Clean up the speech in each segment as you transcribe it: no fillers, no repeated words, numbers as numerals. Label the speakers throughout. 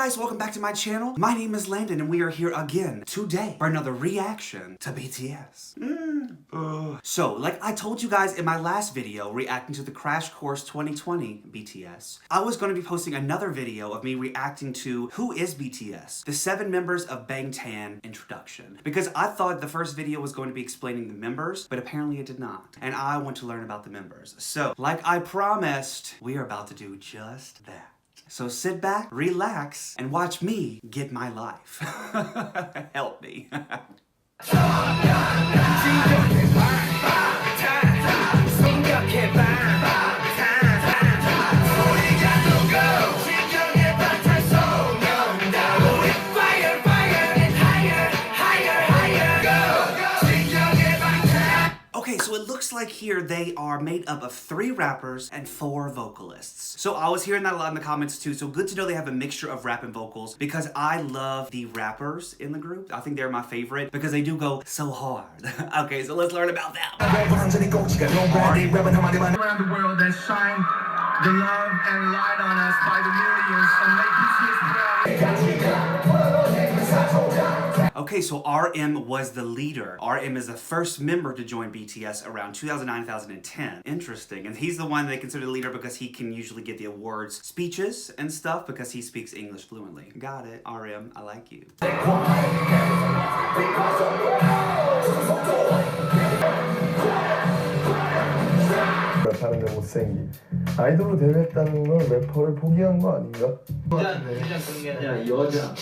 Speaker 1: guys, welcome back to my channel. My name is Landon and we are here again today for another reaction to BTS. So, like I told you guys in my last video reacting to the Crash Course 2020 BTS, I was going to be posting another video of me reacting to Who is BTS? The 7 Members of Bangtan introduction. Because I thought the first video was going to be explaining the members, but apparently it did not. And I want to learn about the members. So, like I promised, we are about to do just that. So sit back, relax, and watch me get my life. Help me. Okay, so it looks like here they are made up of 3 rappers and 4 vocalists. So I was hearing that a lot in the comments too, so good to know they have a mixture of rap and vocals because I love the rappers in the group. I think they're my favorite because they do go so hard. Okay, so let's learn about them.
Speaker 2: Around the world that shine the love and light on us by the millions and make BTS proud.
Speaker 1: Okay, so RM was the leader. RM is the first member to join BTS around 2009-2010. Interesting. And he's the one they consider the leader because he can usually get the awards speeches and stuff because he speaks English fluently. Got it, RM, I like you.
Speaker 3: 사는데 못생기 아이돌로 데뷔했다는 건 래퍼를 포기한 거 아닌가? 여자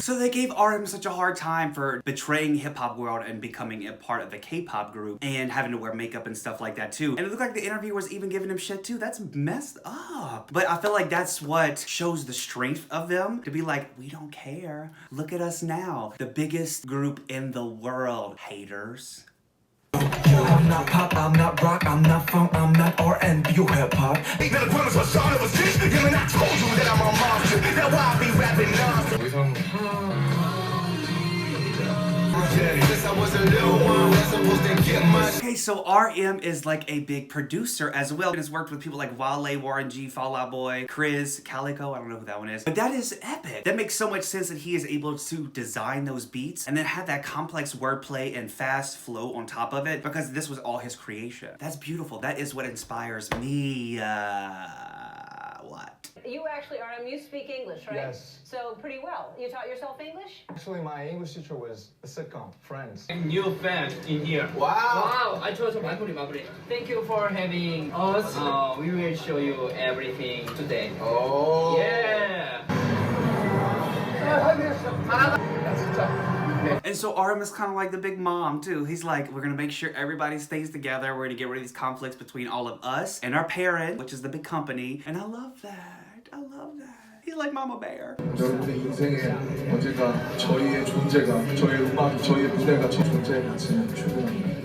Speaker 1: So they gave RM such a hard time for betraying hip-hop world and becoming a part of the K-pop group and having to wear makeup and stuff like that too. And it looked like the interviewer was even giving him shit too. That's messed up. But I feel like that's what shows the strength of them, to be like, we don't care. Look at us now. The biggest group in the world, haters.
Speaker 2: I'm not pop, I'm not rock, I'm not funk, I'm not R&B or hip-hop. Now the premise was Sean, it was this. Yeah, man, I told you that I'm a monster. That's why I be rapping nonsense.
Speaker 1: Okay, so RM is like a big producer as well and has worked with people like Wale, Warren G, Fall Out Boy, Chris, Calico, I don't know who that one is. But that is epic. That makes so much sense that he is able to design those beats and then have that complex wordplay and fast flow on top of it because this was all his creation. That's beautiful. That is what inspires me. What?
Speaker 4: You actually, RM, you speak English, right?
Speaker 3: Yes.
Speaker 4: So pretty well. You taught yourself English?
Speaker 3: Actually, my English teacher was a sitcom, Friends.
Speaker 5: New fan in here.
Speaker 2: Wow.
Speaker 5: I chose Makuri. Thank you for having us. We will show you everything today.
Speaker 2: Oh.
Speaker 5: Yeah.
Speaker 1: And so RM is kind of like the big mom too. He's like, we're gonna make sure everybody stays together. We're gonna get rid of these conflicts between all of us and our parent, which is the big company. And I love that. I love that. He's like Mama Bear.
Speaker 3: 여러분의 인생에 언젠가 저희의 존재가, 저희의 음악이, 저희의 무대가 저 존재의 가치는 충분합니다.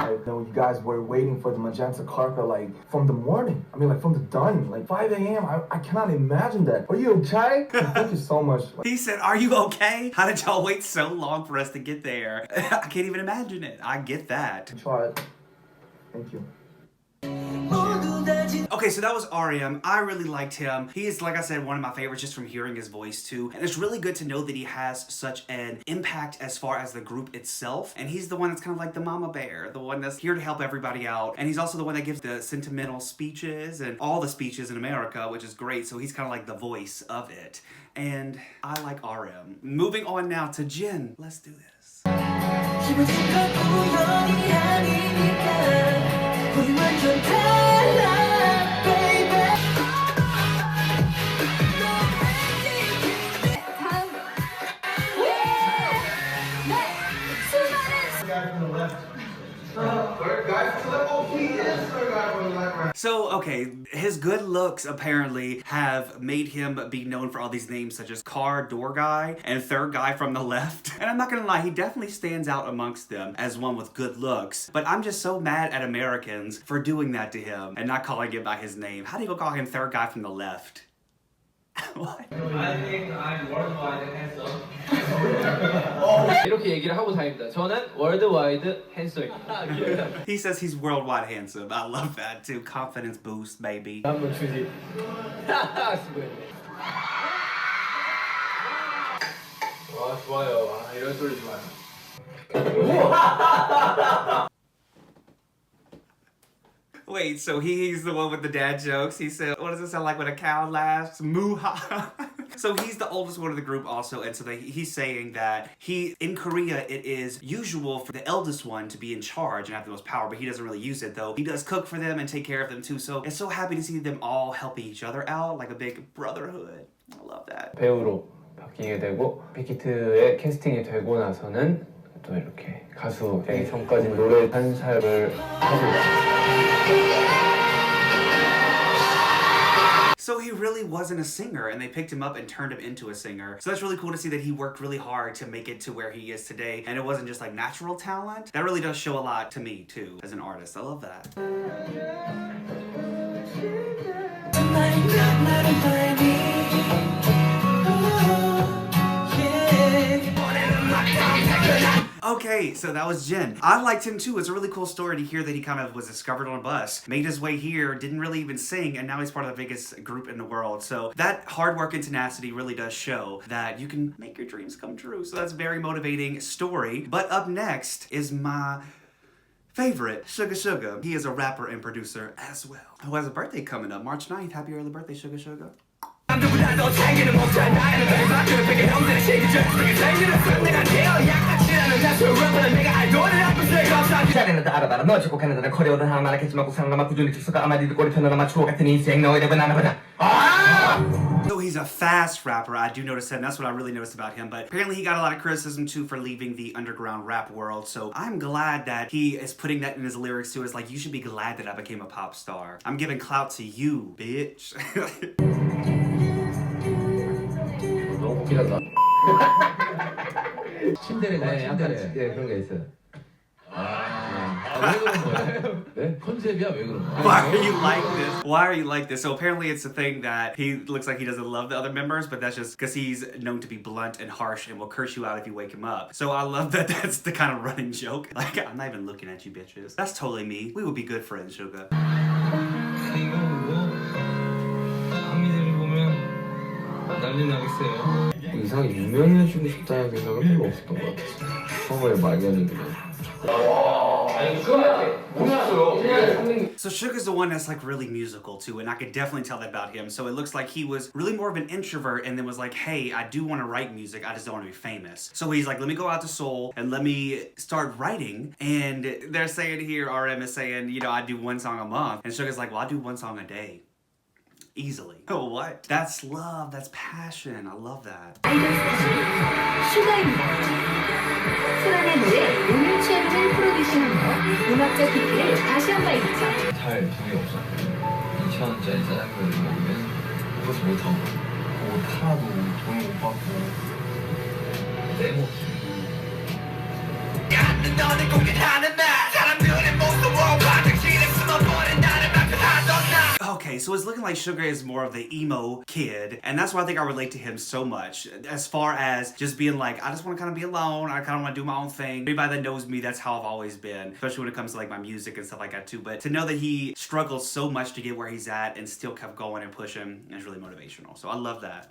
Speaker 3: I know you guys were waiting for the magenta carpet like from the morning. I mean like from the dawn, like 5 a.m. I cannot imagine that. Are you okay? Thank you so much.
Speaker 1: He said, are you okay? How did y'all wait so long for us to get there? I can't even imagine it. I get that.
Speaker 3: Try it. Thank you.
Speaker 1: Okay, so that was RM. I really liked him. He is, like I said, one of my favorites just from hearing his voice too. And it's really good to know that he has such an impact as far as the group itself. And he's the one that's kind of like the mama bear, the one that's here to help everybody out. And he's also the one that gives the sentimental speeches and all the speeches in America, which is great. So he's kind of like the voice of it. And I like RM. Moving on now to Jin. Let's do this. So, okay, his good looks apparently have made him be known for all these names such as Car Door Guy and Third Guy from the Left. And I'm not gonna lie, he definitely stands out amongst them as one with good looks. But I'm just so mad at Americans for doing that to him and not calling him by his name. How do you go call him Third Guy from the Left? What?
Speaker 5: I think I'm worldwide handsome. 이렇게 얘기를 하고 다닙니다. 저는 월드와이드 핸섬입니다.
Speaker 1: He says he's worldwide handsome. I love that too. Confidence boost, baby.
Speaker 5: 한번 주지. 수고했네. 와 좋아요. 아 이런 소리 좋아요.
Speaker 1: Wait, so he's the one with the dad jokes. He said, what does it sound like when a cow laughs? Moo-ha. So he's the oldest one of the group also, and so he's saying that in Korea, it is usual for the eldest one to be in charge and have the most power, but he doesn't really use it, though. He does cook for them and take care of them, too, so it's so happy to see them all helping each other out, like a big brotherhood. I love that.
Speaker 6: 배우로 바뀌게 되고 빅히트에 캐스팅이 되고 나서는 또 이렇게 가수 되기 전까지 노래 한 살을 하고
Speaker 1: So he really wasn't a singer, and they picked him up and turned him into a singer. So that's really cool to see that he worked really hard to make it to where he is today, and it wasn't just like natural talent. That really does show a lot to me too, as an artist. I love that. Okay, so that was Jin. I liked him too. It's a really cool story to hear that he kind of was discovered on a bus, made his way here, didn't really even sing, and now he's part of the biggest group in the world. So that hard work and tenacity really does show that you can make your dreams come true. So that's a very motivating story. But up next is my favorite, Suga Suga. He is a rapper and producer as well, who has a birthday coming up, March 9th. Happy early birthday, Suga Suga. So he's a fast rapper, I do notice that, and that's what I really noticed about him, but apparently he got a lot of criticism too for leaving the underground rap world, so I'm glad that he is putting that in his lyrics too. It's like, you should be glad that I became a pop star. I'm giving clout to you, bitch.
Speaker 6: 너무 웃기다. 침대가 침대. 예, 그런 게 있어요. 왜 그런 거예요? 네? 컨셉이야 왜 그런 거야?
Speaker 1: Why are you like this? Why are you like this? So apparently it's a thing that he looks like he doesn't love the other members, but that's just because he's known to be blunt and harsh and will curse you out if you wake him up. So I love that that's the kind of running joke. Like, I'm not even looking at you bitches. That's totally me. We would be good friends, Suga.
Speaker 5: 난리 나겠어요.
Speaker 6: 이상하게 유명해지고 싶다는 생각은 별로 없었던 것 같아요. 처음에 막연히 그냥.
Speaker 1: So Suga's the one that's like really musical too, and I could definitely tell that about him. So it looks like he was really more of an introvert and then was like, hey, I do want to write music, I just don't want to be famous. So he's like, let me go out to Seoul and let me start writing. And they're saying here, RM is saying, you know, I do one song a month. And Suga's like, well, I do one song a day. Easily. Oh, what? That's love, that's passion. I love that.
Speaker 7: 슈가입니다. 소란의 노래 운율체험을 프로듀싱하며 음악적 깊이를 다시 한번 읽죠.
Speaker 6: 살 돈이 없었고 2,000원짜리 짜장면을 먹으면 그것을 못하고 옷 하나도 돈을 못 받고 내 목숨
Speaker 1: Okay, so it's looking like Suga is more of the emo kid, and that's why I think I relate to him so much. As far as just being like, I just want to kind of be alone, I kind of want to do my own thing. Anybody that knows me, that's how I've always been, especially when it comes to like my music and stuff like that too. But to know that he struggled so much to get where he's at and still kept going and pushing is really motivational. So I love that.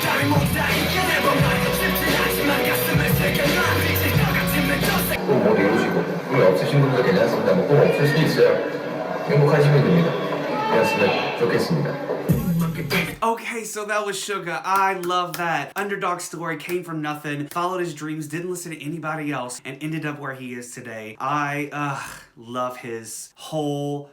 Speaker 6: 꼭 이루시고 꿈이 없으신 분들 괜찮습니다. 뭐 꿈 없을 수 있어요. 행복하시면 됩니다. 그랬으면 좋겠습니다.
Speaker 1: Okay, so that was Suga. I love that. Underdog story, came from nothing, followed his dreams, didn't listen to anybody else, and ended up where he is today. I love his whole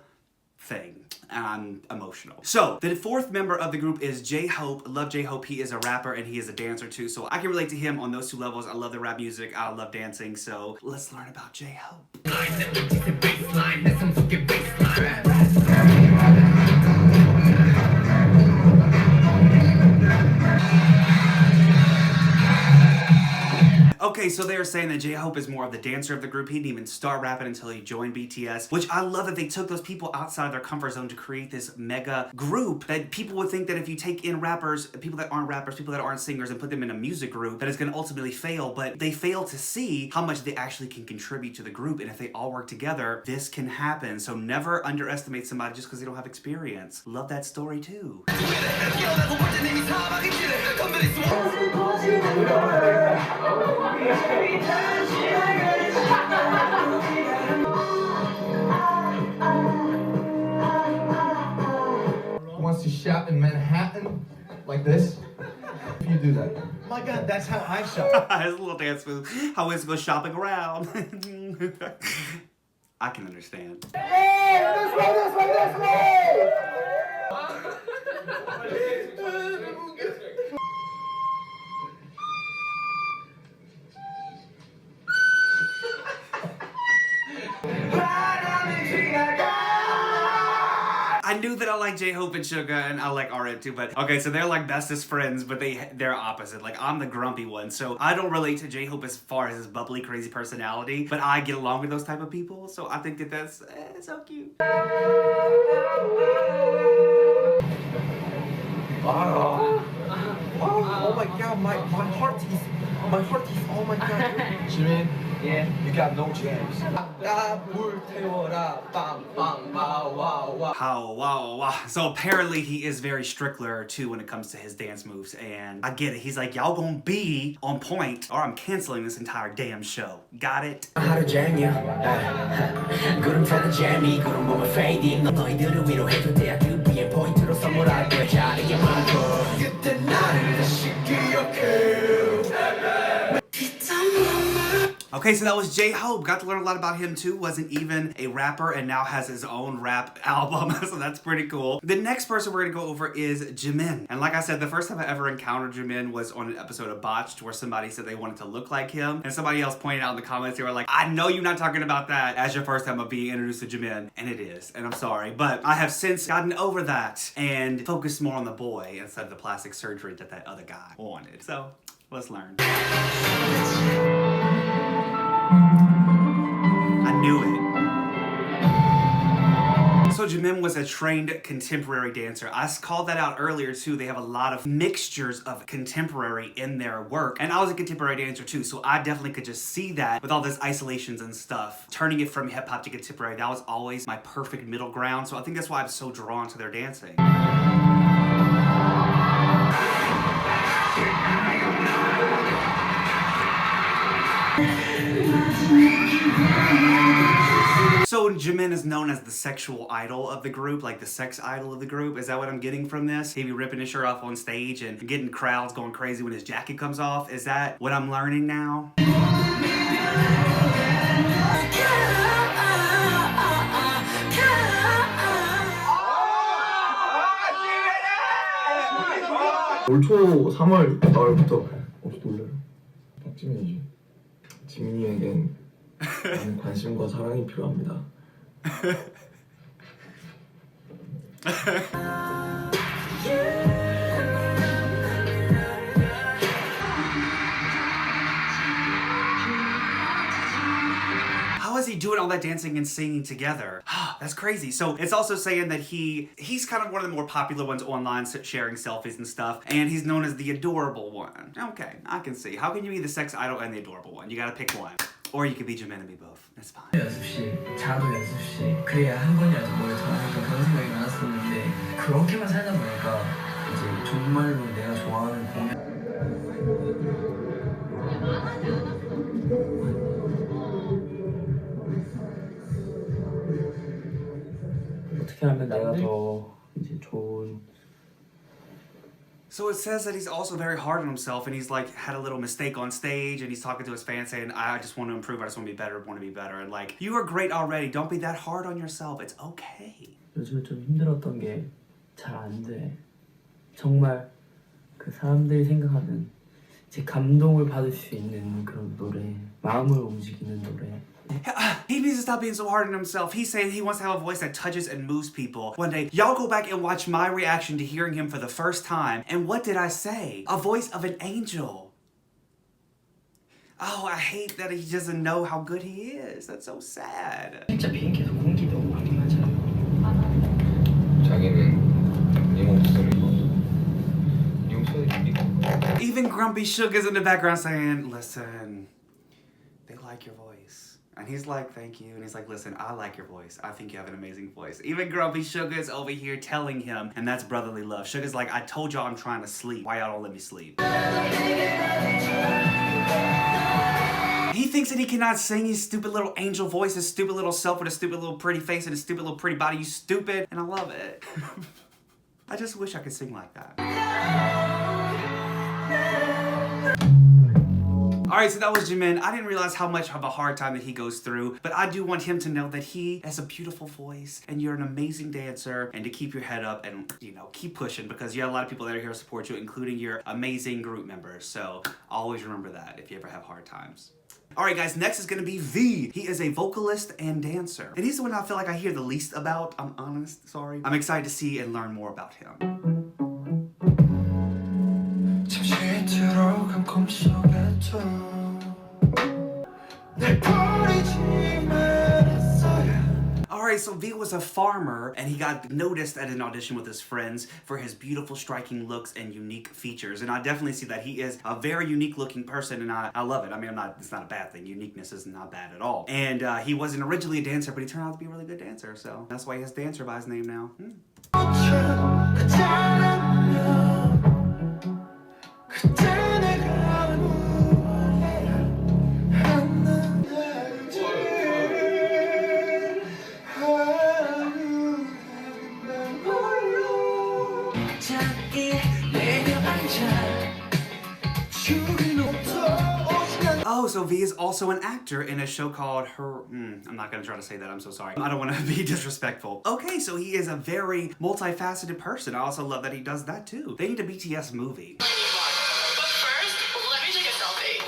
Speaker 1: thing. And I'm emotional. So, the fourth member of the group is J-Hope. Love J-Hope. He is a rapper and he is a dancer too. So I can relate to him on those two levels. I love the rap music. I love dancing. So let's learn about J-Hope. Okay, so they were saying that J-Hope is more of the dancer of the group. He didn't even start rapping until he joined BTS, which I love that they took those people outside their comfort zone to create this mega group that people would think that if you take in rappers, people that aren't singers, and put them in a music group, that it's going to ultimately fail. But they fail to see how much they actually can contribute to the group, and if they all work together, this can happen. So never underestimate somebody just because they don't have experience. Love that story too.
Speaker 3: Wants to shout in Manhattan like this? If you do that.
Speaker 8: My God, that's how I shop.
Speaker 1: His little dance move. How is go shopping around? I can understand.
Speaker 3: Hey, this way!
Speaker 1: I knew that I like J-Hope and Suga, and I like RM too, but okay, so they're like bestest friends, but they're opposite. Like, I'm the grumpy one, so I don't relate to J-Hope as far as his bubbly, crazy personality, but I get along with those type of people, so I think that that's so cute.
Speaker 8: Oh my God, my heart is, oh my God.
Speaker 3: Jimin,
Speaker 5: Yeah.
Speaker 3: you got no jams.
Speaker 1: How wow. So apparently he is very Strickler too when it comes to his dance moves, and I get it. He's like, y'all gonna be on point or I'm canceling this entire damn show. Got it?
Speaker 2: 하루 종일 구름 타는 재미 구름 보면 fading 너희들을 위로해줄 때야 듀비의 포인트로 선물할게 잘하게 만들어 그때 나를 다시 기억해.
Speaker 1: Okay, so that was J-Hope. Got to learn a lot about him too. Wasn't even a rapper and now has his own rap album, so that's pretty cool. The next person we're gonna go over is Jimin. And like I said, the first time I ever encountered Jimin was on an episode of Botched where somebody said they wanted to look like him, and somebody else pointed out in the comments, they were like, I know you're not talking about that as your first time of being introduced to Jimin. And it is, and I'm sorry. But I have since gotten over that and focused more on the boy instead of the plastic surgery that other guy wanted. So, let's learn. I knew it. So Jimin was a trained contemporary dancer. I called that out earlier too. They have a lot of mixtures of contemporary in their work. And I was a contemporary dancer too, so I definitely could just see that with all those isolations and stuff. Turning it from hip hop to contemporary, that was always my perfect middle ground. So I think that's why I'm so drawn to their dancing. So Jimin is known as the sexual idol of the group, like the sex idol of the group. Is that what I'm getting from this? He'd be ripping his shirt off on stage and getting crowds going crazy when his jacket comes off. Is that what I'm learning now?
Speaker 3: 올 초 3월 말부터 놀라요. 박지민이지. 지민이에겐 많은 관심과 사랑이 필요합니다.
Speaker 1: How is he doing all that dancing and singing together? That's crazy. So it's also saying that he's kind of one of the more popular ones online, sharing selfies and stuff, and he's known as the adorable one. Okay, I can see. How can you be the sex idol and the adorable one? You gotta pick one. Or you could be Jimin and be both. That's fine.
Speaker 6: 연습실, 자도 연습실. 그래야 한 번이라도 뭘 더 하니까 그런 생각이 많았었는데 그렇게만 살다 보니까 이제 정말로 내가 좋아하는 공연 어떻게 하면 내가 더 이제 좋은
Speaker 1: So it says that he's also very hard on himself, and he's like had a little mistake on stage, and he's talking to his fans saying, I just want to improve, I just want to be better, and like, you are great already, don't be that hard on yourself, it's okay.
Speaker 6: 요즘에 좀 힘들었던 게 잘 안 돼. 정말 그 사람들이 생각하는 제 감동을 받을 수 있는 그런 노래, 마음을 움직이는 노래.
Speaker 1: He needs to stop being so hard on himself. He's saying he wants to have a voice that touches and moves people. One day, y'all go back and watch my reaction to hearing him for the first time. And what did I say? A voice of an angel. Oh, I hate that he doesn't know how good he is. That's so sad.
Speaker 6: 진짜 비행기에서 공기도 많이 맞아요.
Speaker 9: 자기는 네 목소리가
Speaker 1: Even Grumpy Sugar's in the background saying, listen, they like your voice. And he's like, thank you. And he's like, listen, I like your voice. I think you have an amazing voice. Even Grumpy Sugar's over here telling him, and that's brotherly love. Sugar's like, I told y'all I'm trying to sleep. Why y'all don't let me sleep? He thinks that he cannot sing his stupid little angel voice, his stupid little self with a stupid little pretty face and his stupid little pretty body. You stupid. And I love it. I just wish I could sing like that. Alright, so that was Jimin. I didn't realize how much of a hard time that he goes through, but I do want him to know that he has a beautiful voice and you're an amazing dancer, and to keep your head up and, you know, keep pushing, because you have a lot of people that are here to support you, including your amazing group members. So always remember that if you ever have hard times. Alright guys, next is gonna be V. He is a vocalist and dancer. And he's the one I feel like I hear the least about, I'm honest, sorry. I'm excited to see and learn more about him. Alright, so V was a farmer, and he got noticed at an audition with his friends for his beautiful, striking looks and unique features. And I definitely see that he is a very unique looking person, and I love it. I mean, it's not a bad thing. Uniqueness is not bad at all. And he wasn't originally a dancer, but he turned out to be a really good dancer, so that's why he has Dancer by his name now. Oh, so V is also an actor in a show called I'm not gonna try to say that, I'm so sorry. I don't wanna be disrespectful. Okay, so he is a very multifaceted person. I also love that he does that too. They need a BTS movie.
Speaker 10: But first, let me take a selfie.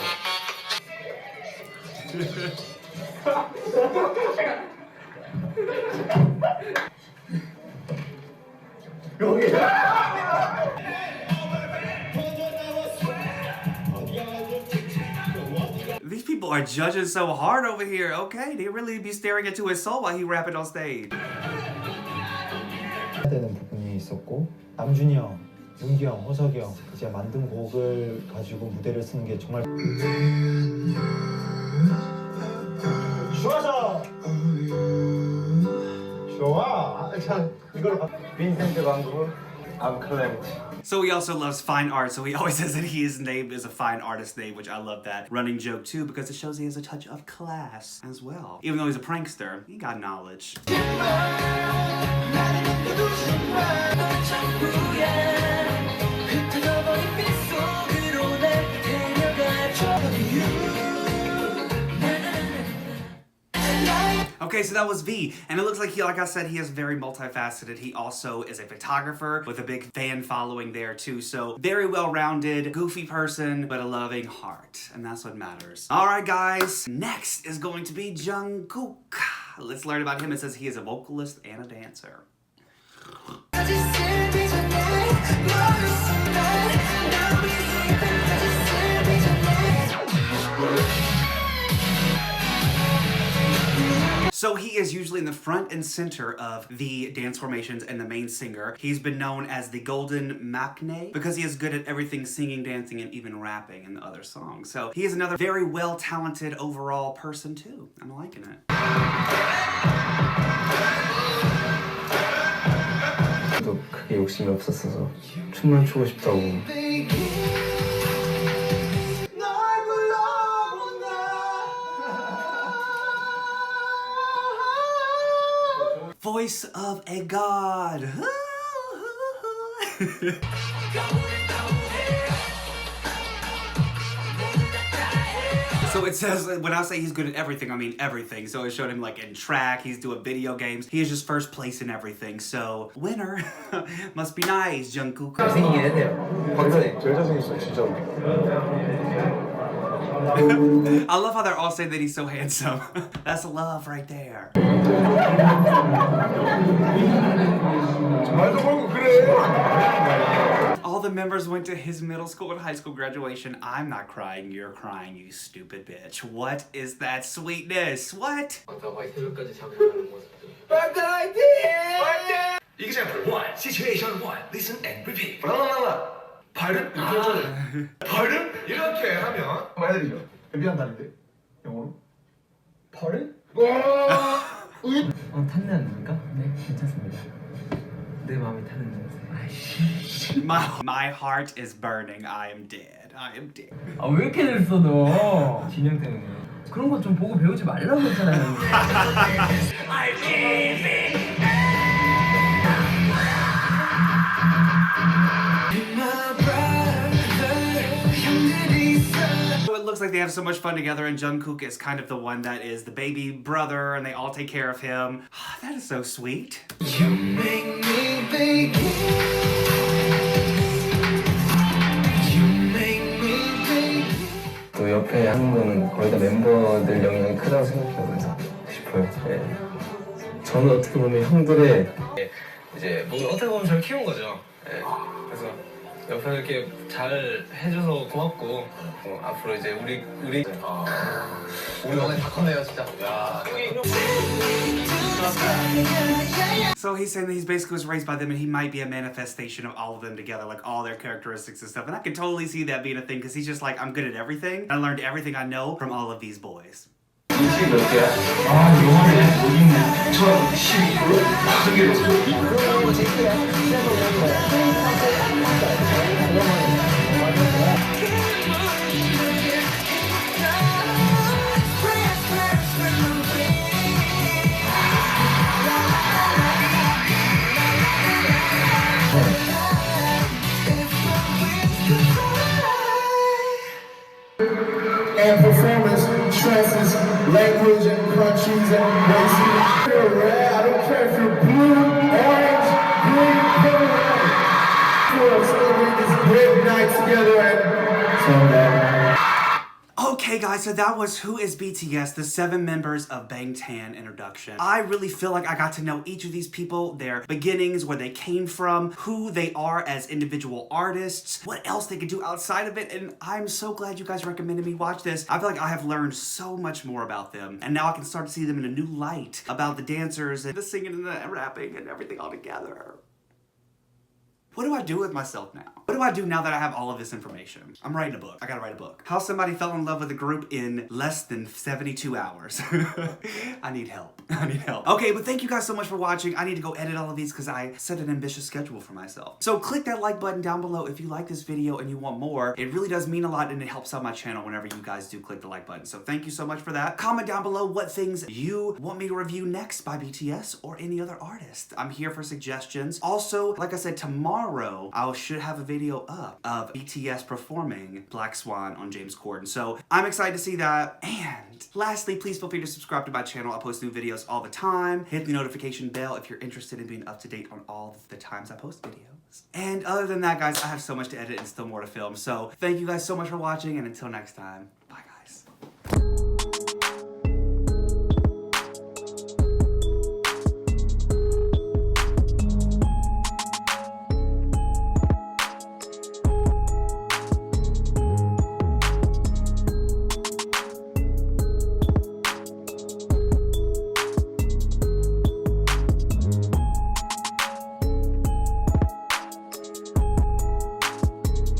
Speaker 1: These people are judging so hard over here. Okay, they really be staring into his soul while he rapping on stage.
Speaker 11: 되는 부분이 있었고 남준이 형, 윤기 형, 호석이 형 이제 만든 곡을 가지고 무대를 쓰는 게 정말 좋아서 좋아. 자 이걸로 빈센트 방구 I'm Clement.
Speaker 1: So he also loves fine art, so he always says that his name is a fine artist name, which I love that running joke too, because it shows he has a touch of class as well. Even though he's a prankster, he got knowledge. Okay, so that was V, and it looks like like I said, he is very multifaceted. He also is a photographer with a big fan following there too, so very well-rounded, goofy person, but a loving heart, and that's what matters. Alright guys, next is going to be Jungkook. Let's learn about him. It says he is a vocalist and a dancer. So he is usually in the front and center of the dance formations and the main singer. He's been known as the Golden Maknae because he is good at everything, singing, dancing, and even rapping in the other songs. So he is another very well-talented overall person too. I'm liking it.
Speaker 6: 또 크게 욕심이 없었어서 춤만 추고 싶다고.
Speaker 1: Voice of a god. So it says, when I say he's good at everything, I mean everything. So it showed him like in track, he's doing video games. He is just first place in everything. So winner. Must be nice, Jungkook.
Speaker 6: 잘생기긴 했네요.
Speaker 3: 확실히 제일 잘생겼어 진짜로.
Speaker 1: I love how they're all saying that he's so handsome. That's love right there.
Speaker 3: 말도 말고 그래.
Speaker 1: All the members went to his middle school and high school graduation. I'm not crying, you're crying, you stupid bitch. What is that sweetness? What?
Speaker 5: 새벽까지 자고 가는 모습들.
Speaker 2: Example 1, situation 1, listen and repeat. 발음 이렇게 해줘요. 발음 이렇게 하면
Speaker 3: 한번 해드리죠. 미안한다는데 영어로.
Speaker 6: 벌을? 탔는가? 네, 괜찮습니다. 내 마음이 타는 냄새. 아이씨.
Speaker 1: My heart is burning. I am dead. I am dead.
Speaker 6: 아, 왜 이렇게 됐어 너? 진영 때문에. 그런 거 좀 보고 배우지 말라고 했잖아요.
Speaker 1: It looks like they have so much fun together, and Jungkook is kind of the one that is the baby brother, and they all take care of him. That is so sweet.
Speaker 2: You make me begin. You make me begin.
Speaker 5: 또 옆에 하는 거는 거의 다 멤버들 영향이 크다고 생각해요. 싶어요. 예. 저는 어떻게 보면 형들의 이제 뭔가 어떻게 보면 저를 키운 거죠. 예. 그래서 옆에서 이렇게 잘 해줘서 고맙고 앞으로 이제 우리 오늘 다 컸네요 진짜. 야.
Speaker 1: So he's saying that he basically was raised by them, and he might be a manifestation of all of them together, like all their characteristics and stuff. And I can totally see that being a thing, because he's just like, I'm good at everything. I learned everything I know from all of these boys.
Speaker 2: 인기 몇 개야? 아 영화네 못 읽네. 저 12%? 한 개로. 그런 거 제끼야.
Speaker 3: And performance stresses language and countries and races. If you're red, I don't care if you're blue, orange, green, purple, red. We're celebrating this great night together and so that.
Speaker 1: Okay guys, so that was Who is BTS, the 7 members of Bangtan introduction. I really feel like I got to know each of these people, their beginnings, where they came from, who they are as individual artists, what else they could do outside of it, and I'm so glad you guys recommended me watch this. I feel like I have learned so much more about them, and now I can start to see them in a new light, about the dancers and the singing and the rapping and everything all together. What do I do with myself now? What do I do now that I have all of this information? I'm writing a book. I gotta write a book. How somebody fell in love with a group in less than 72 hours. I need help. I need help. Okay, but thank you guys so much for watching. I need to go edit all of these because I set an ambitious schedule for myself. So click that like button down below if you like this video and you want more. It really does mean a lot, and it helps out my channel whenever you guys do click the like button. So thank you so much for that. Comment down below what things you want me to review next by BTS or any other artist. I'm here for suggestions. Also, like I said, tomorrow I should have a video up of BTS performing Black Swan on James Corden. So I'm excited to see that. And lastly, please feel free to subscribe to my channel. I post new videos all the time. Hit the notification bell if you're interested in being up to date on all the times I post videos. And other than that, guys, I have so much to edit and still more to film. So thank you guys so much for watching, and until next time, bye guys.